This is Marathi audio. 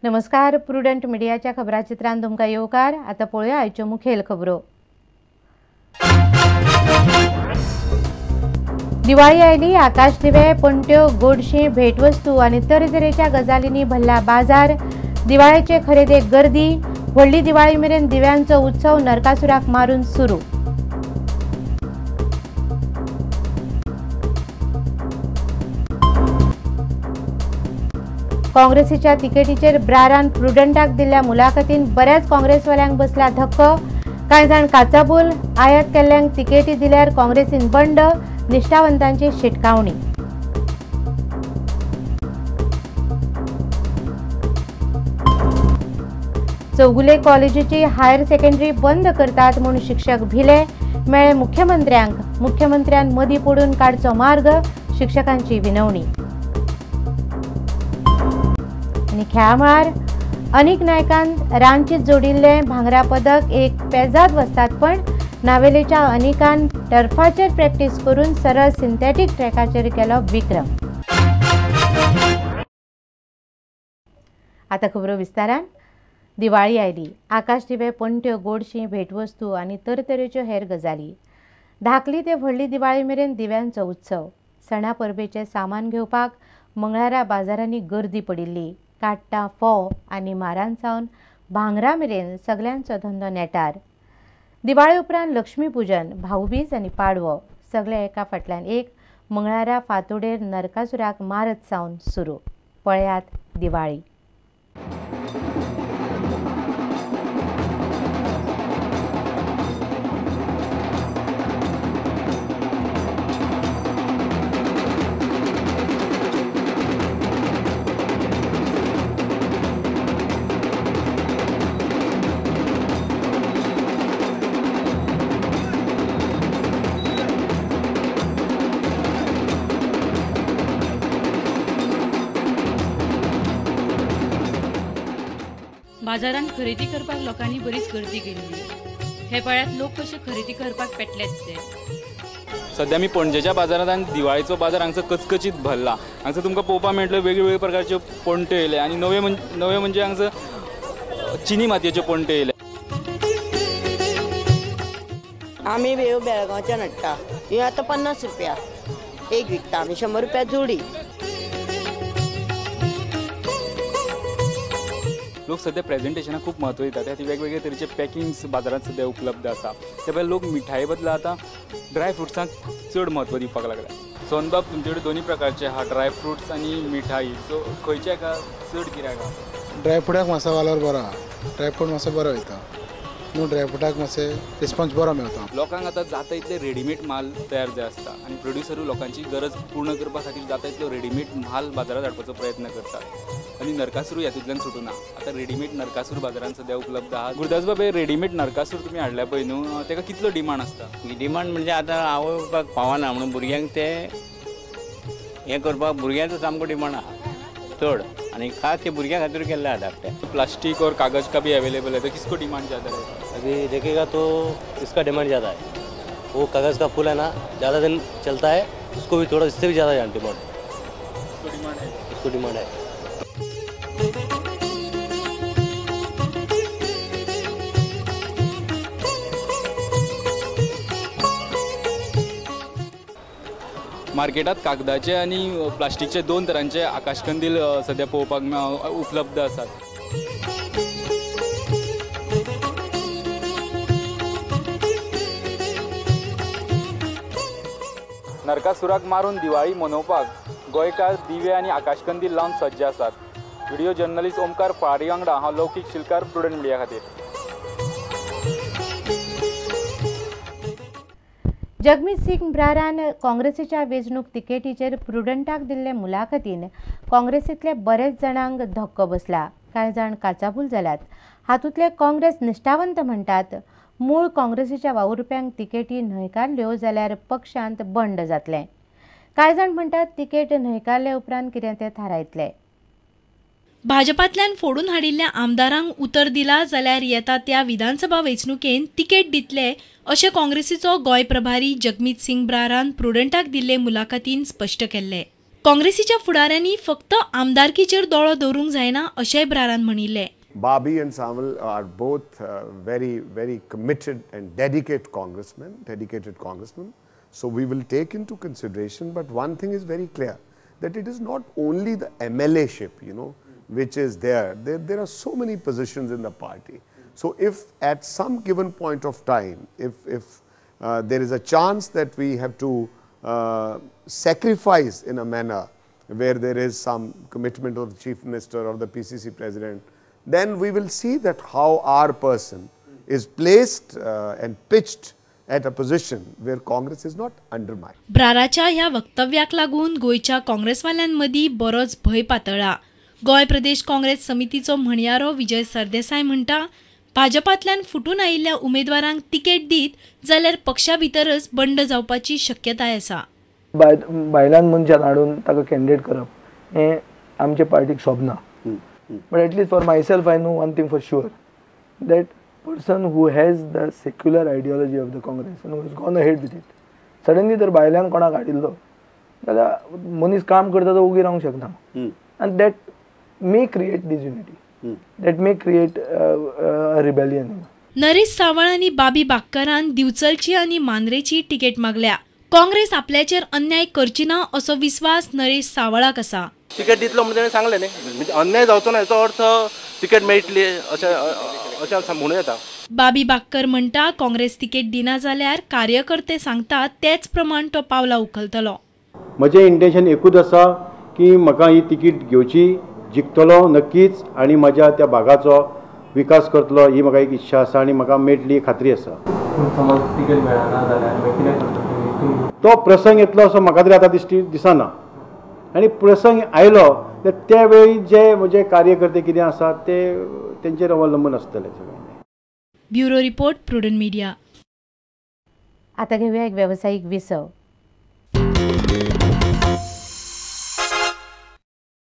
नमस्कार, प्रुडंट मिडियाच्या खबराचित्रांत तुमकां येवकार। आता पळोवया आयच्यो मुखेल खबरो। दिवाळी आयली, आकाश दिवे, पणट्यो, गोडशीं, भेटवस्तू आनी तरेतरेच्या गजालींनी भरला बाजार। दिवाळेचे खरेदेक गर्दी, व्हडली दिवाळी मेरेन दिव्यांचो उत्सव नरकासुराक मारून सुरू। काँग्रेसीच्या तिकेटीचेर ब्रारान प्रुडंटाक दिल्ल्या मुलाखतीन बऱ्याच काँग्रेसवाल्यांक बसला धक्को। कांय जाण काचाबूल, आयात केल्ल्यांक तिकेटी दिल्यार काँग्रेसीन बंड, निश्ठावंतांची शिटकावणी। चौगुले कॉलेजीची हायर सेकंडरी बंद करतात म्हूण शिक्षक भिले, मेळ्ळे मुख्यमंत्र्यांक। मुख्यमंत्र्यान मदीं पडून काडचो मार्ग, शिक्षकांची विनवणी। आनी खेळा मळार अनीक नायकान रांचीत जोडिल्लें भांगरा पदक एक पेजाद वस्तादपण। नावेलेच्या अनिकान टर्फाचेर प्रॅक्टीस करून सरळ सिंथेटीक ट्रॅकाचेर केलो विक्रम। आता खबरो विस्तारान। दिवाळी आयली, आकाश दिवे, पणट्यो, गोडशीं, भेटवस्तू आनी तरेतरेच्यो हेर गजाली। धाकली ते व्हडली दिवाळी मेरेन दिव्यांचो उत्सव। सणा परबेचें सामान घेवपाक मंगळारा बाजारांनी गर्दी पडिल्ली। काट्टां, फोव आनी मारांसावन भांगरा मेरेन सगळ्यांचो धंदो नेटार। दिवाळे उपरांत लक्ष्मी पुजन, भाऊबीज आनी पाडवो सगळे एका फाटल्यान एक मंगळारा फांतोडेर नरकासुराक मारत सावन सुरू। पळयात दिवाळी। बाजारांत खरेदी करपाक लोकांनी बरीच गर्दी केल्ली। हे पाळ्यात लोक कशे खरेदी करपाक पेटलेत ते। सध्या मी पणजेच्या बाजारात आणि दिवाळीचो बाजार हांगसर कचकचीत भरला। हांगसर तुमकां पळोवपाक मेळटल्यो वेगवेगळ्या प्रकारच्यो पणट्यो येयले आनी नवे म्हणजे हांगसर चिनी मातयेच्यो पणट्यो येयले। आमी बेळगांवच्यान हाडटा, ही आतां 50 रुपया एक विकता आमी, 100 रुपया जोडी। लोक सध्या प्रेजेंटेशनाक खूप महत्व दितात, त्या वेगवेगळे तरेचे पॅकिंग्स बाजारात सध्या उपलब्ध आसा। त्या भायर लोक मिठाये बदला आता ड्राय फ्रुट्सांक चड महत्व दिवपाक लागला। सोनबाब, तुमचे कडेन दोन्ही प्रकारचे आहा, ड्राय फ्रुट्स आनी मिठाई, सो खंयचे का चड गिरायक आहा? ड्रायफ्रुटाक मातसो वालोर बरो आहा, ड्रायफ्रूट मातसो बरो वयता न्हू, ड्रायफ्रुटाक मातशें रिस्पॉन्स बरो मेळटा। लोकांक आतां जाता इतले रेडीमेड माल तयार जाय आसता आनी प्रोड्युसरूय लोकांची गरज पूर्ण करपा खातीर जाता इतलो रेडीमेड माल बाजारात हाडपाचो प्रयत्न करतात आनी नरकासूर हातूंतल्यान सुटूना। आतां रेडीमेड नरकासूर बाजारांत सध्या उपलब्ध आहा। गुरदास बाब, हे रेडीमेड नरकासूर तुमी हाडल्या पळय न्हू, तेका कितलो डिमांड आसता? डिमांड म्हणजे आतां आवयपाक पावना म्हणून भुरग्यांक ते हें करपाक भुरग्यांचो सामको डिमांड आहा चड, आनी खास हे भुरग्यां खातीर केल्ले आहा धाकटे। प्लास्टिक और कागज का भी अवेलेबल है, तो किसको डिमांड ज़्यादा है? अभी देखेगा तो इसका डिमांड ज़्यादा है। वो कागज़ का फूल है ना, ज़्यादा दिन चलता है, उसको भी थोड़ा इससे भी ज़्यादा डिमांड है, उसको डिमांड है। मार्केटात कागदाचे आणि प्लास्टिकचे दोन तरांचे आकाशकंदील सध्या पळोवपाक उपलब्ध आसात। नरकासुराक मारून दिवाळी मनोवपाक गोंयकार दिवे आणि आकाशकंदील लावन सज्ज आसात। व्हिडिओ जर्नलिस्ट ओमकार फाळारी वांगडा हांव लौकीक शिलकार, प्रुडंट मिडिया खातीर। जगमीत सिंग ब्रारान काँग्रेसीच्या वेंचणूक तिकेटीचेर प्रुडंटाक दिल्ले मुलाखतीन काँग्रेसींतले बरेच जाणांक धक्को बसला. कांय जाण काचाबूल जाल्यात. हातूंतले काँग्रेस निश्ठावंत म्हणटात मूळ काँग्रेसीच्या वावुरप्यांक तिकेटी न्हयकारल्यो जाल्यार पक्षांत बंड जातलें. कांय जाण म्हणटात तिकेट न्हयकारले उपरांत कितें तें थारायतले. भाजपांतल्यान फोडून हाडिल्ल्या आमदारांक उतर दिला जाल्यार येता त्या विधानसभा वेंचणुकेंत तिकेट दितले अशें काँग्रेसीचो गोंय प्रभारी जगमीत सिंग ब्रारान प्रुडंटाक दिल्ले मुलाखतीन स्पश्ट केल्ले. काँग्रेसीच्या फुडाऱ्यांनी फक्त आमदारकीचेर दोळो दवरूंक जायना अशेंय ब्रारान म्हणिल्ले. Babi and Samal are both very committed and dedicated congressmen. So we will take into consideration, but one thing is very clear, that it is not only the MLA-ship, which is there. There are so many positions in the party. So if at some given point of time, if there is a chance that we have to sacrifice in a manner where there is some commitment of the Chief Minister or the PCC President, then we will see that how our person is placed and pitched at a position where Congress is not undermined. ब्राराच्या ह्या वक्तव्याक लागून गोयच्या काँग्रेसवाल्यांमदीं बरोच भय पातळ्ळा. गोंय प्रदेश काँग्रेस समितीचो म्हणयारो विजय सरदेसाय म्हणटा भाजपांतल्यान फुटून आयिल्ल्या उमेदवारांक तिकेट दीत जाल्यार पक्षा भितरच बंड जावपाची शक्यताय आसा. बायलान मनशान हाडून ताका कॅन्डिडेट करप हें आमचे पार्टीक सोबना. But at least for myself, I know one thing for sure, that person who has the secular ideology of the Congress and who has gone ahead with it, suddenly जर बायलांक कोणाक हाडिल्लो जाल्यार मनीस काम करता तो उगी रावंक शकना. And that may create disunity. That may create a rebellion. Naresh सावळ आनी बाबी बाक्करान दिवचलची आनी मांद्रेची तिकेट मागल्या. काँग्रेस आपल्याचेर अन्याय करची ना असो विश्वास नरेश सावळाक आसा. तिकेट दितलो म्हणजे ताणें सांगलें न्ही, म्हणजे अन्याय जावचो ना हेचो अर्थ तिकेट मेळटली अशें म्हणूं येता. बाबी बाक्कर म्हणटा काँग्रेस तिकेट दिना जाल्यार कार्यकर्ते सांगतात तेच प्रमाण तो पावला उखलतलो. म्हजें इंटेंशन एकूच आसा की म्हाका ही तिकीट घेवची, जिखतलो नक्कीच आनी म्हाज्या त्या भागाचो विकास करतलो ही म्हाका एक इच्छा आसा आनी म्हाका मेळटली खात्री आसा. तिकेट मेळना जाल्यार तो प्रसंग येतलो असो म्हाका तरी आतां दिसना. आनी प्रसंग आयलो तर त्या वेळी जे म्हजे कार्यकर्ते कितें आसा ते तेंचेर अवलंबून आसतले सगळें. Bureau report prudent media. आता घेऊया एक व्यावसायिक विसव.